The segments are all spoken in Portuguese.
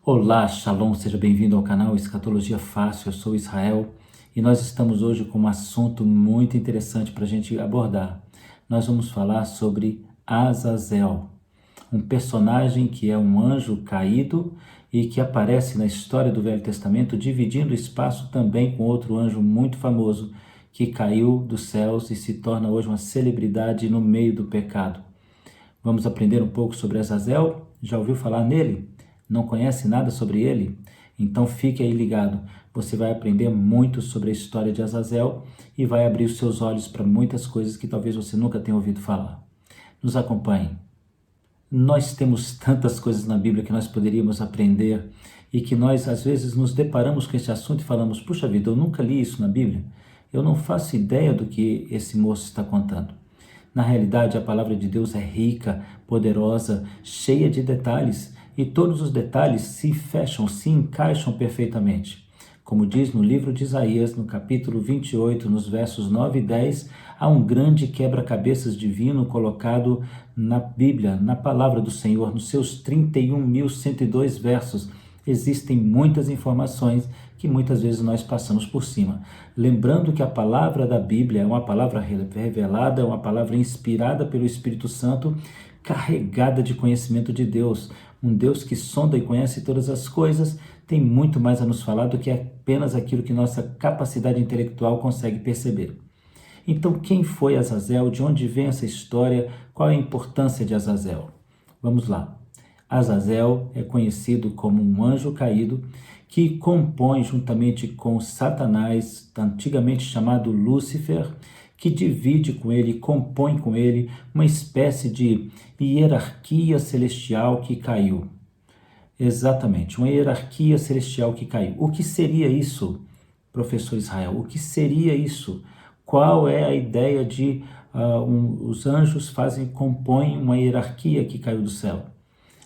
Olá, Shalom, seja bem-vindo ao canal Escatologia Fácil, eu sou Israel e nós estamos hoje com um assunto muito interessante para a gente abordar. Nós vamos falar sobre Azazel, um personagem que é um anjo caído e que aparece na história do Velho Testamento, dividindo espaço também com outro anjo muito famoso que caiu dos céus e se torna hoje uma celebridade no meio do pecado. Vamos aprender um pouco sobre Azazel? Já ouviu falar nele? Não conhece nada sobre ele? Então fique aí ligado. Você vai aprender muito sobre a história de Azazel e vai abrir os seus olhos para muitas coisas que talvez você nunca tenha ouvido falar. Nos acompanhe. Nós temos tantas coisas na Bíblia que nós poderíamos aprender e que nós às vezes nos deparamos com esse assunto e falamos: puxa vida, eu nunca li isso na Bíblia. Eu não faço ideia do que esse moço está contando. Na realidade, a palavra de Deus é rica, poderosa, cheia de detalhes, e todos os detalhes se fecham, se encaixam perfeitamente. Como diz no livro de Isaías, no capítulo 28, nos versos 9 e 10, há um grande quebra-cabeças divino colocado na Bíblia, na palavra do Senhor, nos seus 31.102 versos. Existem muitas informações que muitas vezes nós passamos por cima. Lembrando que a palavra da Bíblia é uma palavra revelada, é uma palavra inspirada pelo Espírito Santo, carregada de conhecimento de Deus. Um Deus que sonda e conhece todas as coisas, tem muito mais a nos falar do que apenas aquilo que nossa capacidade intelectual consegue perceber. Então, quem foi Azazel? De onde vem essa história? Qual é a importância de Azazel? Vamos lá. Azazel é conhecido como um anjo caído que compõe juntamente com Satanás, antigamente chamado Lúcifer, que divide com ele, compõe com ele uma espécie de hierarquia celestial que caiu. Exatamente, uma hierarquia celestial que caiu. O que seria isso, professor Israel? O que seria isso? Qual é a ideia de os anjos compõem uma hierarquia que caiu do céu?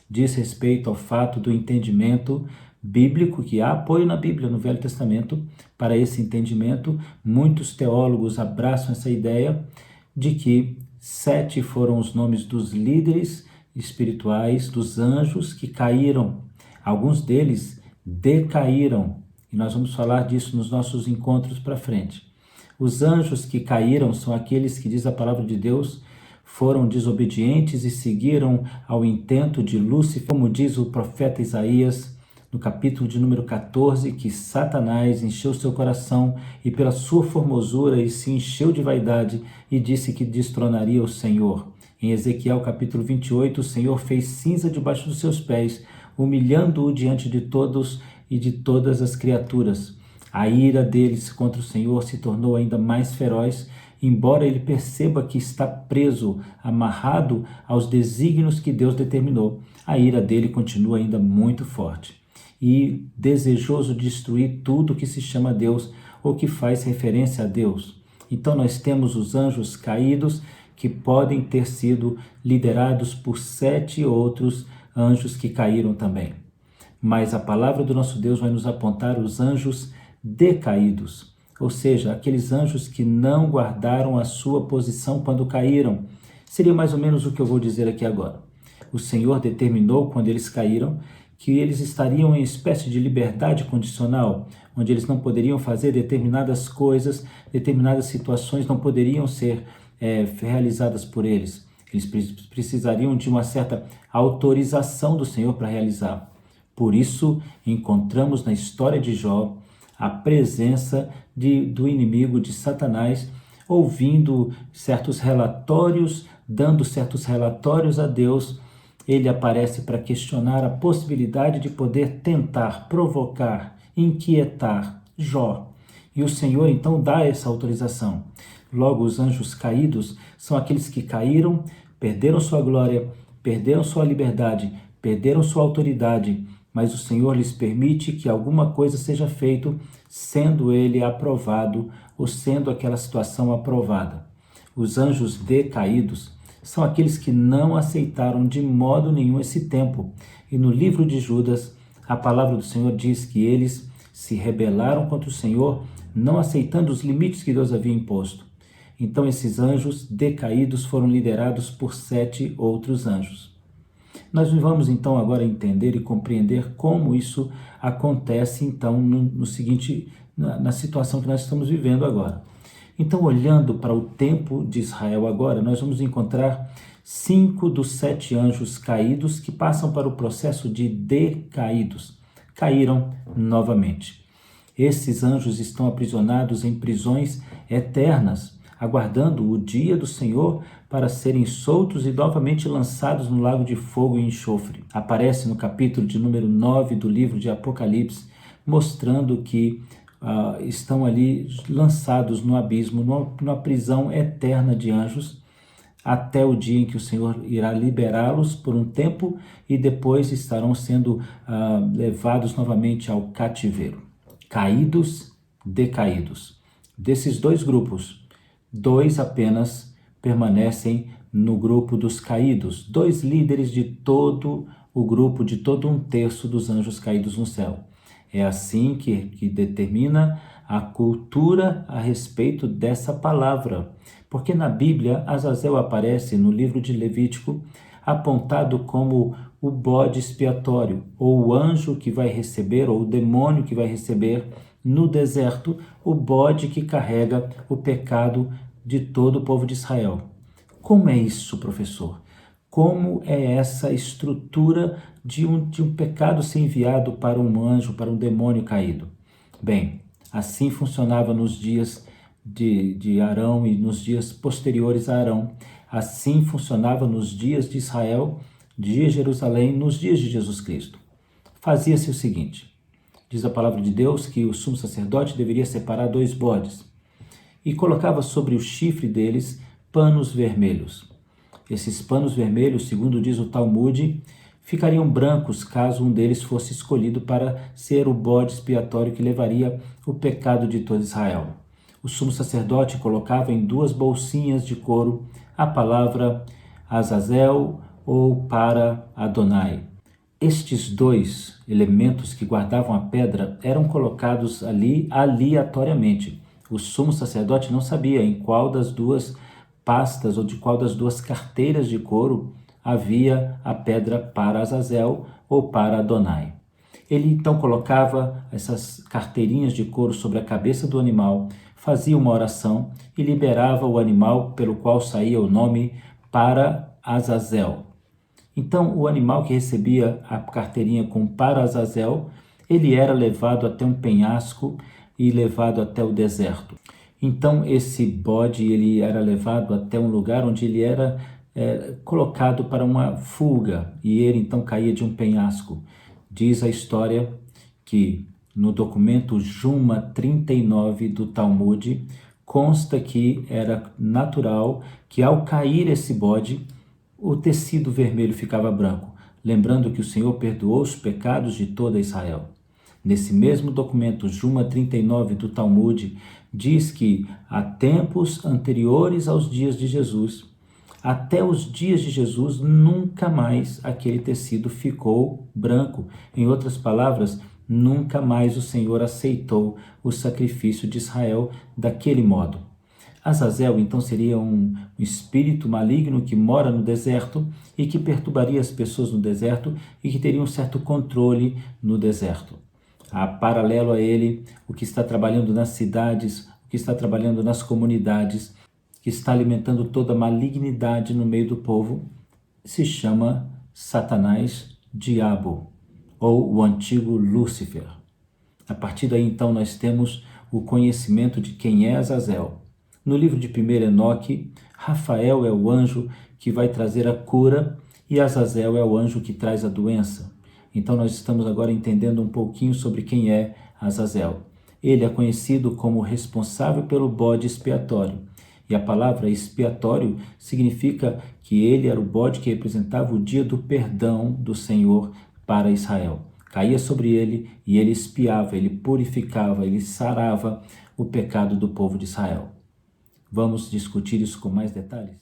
Diz respeito ao fato do entendimento bíblico, que há apoio na Bíblia, no Velho Testamento, para esse entendimento. Muitos teólogos abraçam essa ideia de que 7 foram os nomes dos líderes espirituais, dos anjos que caíram. Alguns deles decaíram, e nós vamos falar disso nos nossos encontros para frente. Os anjos que caíram são aqueles que, diz a palavra de Deus, foram desobedientes e seguiram ao intento de Lúcifer, como diz o profeta Isaías, no capítulo de número 14, que Satanás encheu seu coração e pela sua formosura e se encheu de vaidade e disse que destronaria o Senhor. Em Ezequiel capítulo 28, o Senhor fez cinza debaixo dos seus pés, humilhando-o diante de todos e de todas as criaturas. A ira deles contra o Senhor se tornou ainda mais feroz, embora ele perceba que está preso, amarrado aos desígnios que Deus determinou. A ira dele continua ainda muito forte e desejoso de destruir tudo que se chama Deus ou que faz referência a Deus. Então nós temos os anjos caídos que podem ter sido liderados por 7 outros anjos que caíram também. Mas a palavra do nosso Deus vai nos apontar os anjos decaídos, ou seja, aqueles anjos que não guardaram a sua posição quando caíram. Seria mais ou menos o que eu vou dizer aqui agora. O Senhor determinou, quando eles caíram, que eles estariam em espécie de liberdade condicional, onde eles não poderiam fazer determinadas coisas, determinadas situações não poderiam ser realizadas por eles. Eles precisariam de uma certa autorização do Senhor para realizar. Por isso, encontramos na história de Jó a presença do inimigo, de Satanás, ouvindo certos relatórios, dando certos relatórios a Deus. Ele aparece para questionar a possibilidade de poder tentar, provocar, inquietar Jó. E o Senhor então dá essa autorização. Logo, os anjos caídos são aqueles que caíram, perderam sua glória, perderam sua liberdade, perderam sua autoridade, mas o Senhor lhes permite que alguma coisa seja feita, sendo ele aprovado ou sendo aquela situação aprovada. Os anjos decaídos são aqueles que não aceitaram de modo nenhum esse tempo. E no livro de Judas, a palavra do Senhor diz que eles se rebelaram contra o Senhor, não aceitando os limites que Deus havia imposto. Então esses anjos decaídos foram liderados por 7 outros anjos. Nós vamos então agora entender e compreender como isso acontece então no seguinte, na situação que nós estamos vivendo agora. Então, olhando para o tempo de Israel agora, nós vamos encontrar 5 dos 7 anjos caídos que passam para o processo de decaídos. Caíram novamente. Esses anjos estão aprisionados em prisões eternas, aguardando o dia do Senhor para serem soltos e novamente lançados no lago de fogo e enxofre. Aparece no capítulo de número 9 do livro de Apocalipse, mostrando que estão ali lançados no abismo, numa prisão eterna de anjos, até o dia em que o Senhor irá liberá-los por um tempo e depois estarão sendo levados novamente ao cativeiro. Caídos, decaídos. Desses dois grupos, 2 apenas permanecem no grupo dos caídos, 2 líderes de todo o grupo, de todo 1/3 dos anjos caídos no céu. É assim que determina a cultura a respeito dessa palavra. Porque na Bíblia, Azazel aparece no livro de Levítico apontado como o bode expiatório, ou o anjo que vai receber, ou o demônio que vai receber no deserto, o bode que carrega o pecado de todo o povo de Israel. Como é isso, professor? Como é essa estrutura de um pecado ser enviado para um anjo, para um demônio caído? Bem, assim funcionava nos dias de Arão e nos dias posteriores a Arão. Assim funcionava nos dias de Israel, de Jerusalém, nos dias de Jesus Cristo. Fazia-se o seguinte: diz a palavra de Deus que o sumo sacerdote deveria separar 2 bodes e colocava sobre o chifre deles panos vermelhos. Esses panos vermelhos, segundo diz o Talmude, ficariam brancos caso um deles fosse escolhido para ser o bode expiatório que levaria o pecado de todo Israel. O sumo sacerdote colocava em 2 bolsinhas de couro a palavra Azazel ou para Adonai. Estes 2 elementos que guardavam a pedra eram colocados ali aleatoriamente. O sumo sacerdote não sabia em qual das 2 pastas ou de qual das 2 carteiras de couro havia a pedra para Azazel ou para Adonai. Ele então colocava essas carteirinhas de couro sobre a cabeça do animal, fazia uma oração e liberava o animal pelo qual saía o nome para Azazel. Então, o animal que recebia a carteirinha com para Azazel, ele era levado até um penhasco e levado até o deserto. Então, esse bode ele era levado até um lugar onde ele era colocado para uma fuga, e ele então caía de um penhasco. Diz a história que no documento Juma 39 do Talmude, consta que era natural que ao cair esse bode, o tecido vermelho ficava branco, lembrando que o Senhor perdoou os pecados de toda Israel. Nesse mesmo documento, Juma 39 do Talmude, diz que há tempos anteriores aos dias de Jesus, até os dias de Jesus, nunca mais aquele tecido ficou branco. Em outras palavras, nunca mais o Senhor aceitou o sacrifício de Israel daquele modo. Azazel, então, seria um espírito maligno que mora no deserto e que perturbaria as pessoas no deserto e que teria um certo controle no deserto. Há paralelo a ele o que está trabalhando nas cidades, o que está trabalhando nas comunidades, que está alimentando toda a malignidade no meio do povo, se chama Satanás, diabo, ou o antigo Lúcifer. A partir daí, então, nós temos o conhecimento de quem é Azazel. No livro de 1 Enoque, Rafael é o anjo que vai trazer a cura e Azazel é o anjo que traz a doença. Então nós estamos agora entendendo um pouquinho sobre quem é Azazel. Ele é conhecido como responsável pelo bode expiatório. E a palavra expiatório significa que ele era o bode que representava o dia do perdão do Senhor para Israel. Caía sobre ele e ele expiava, ele purificava, ele sarava o pecado do povo de Israel. Vamos discutir isso com mais detalhes?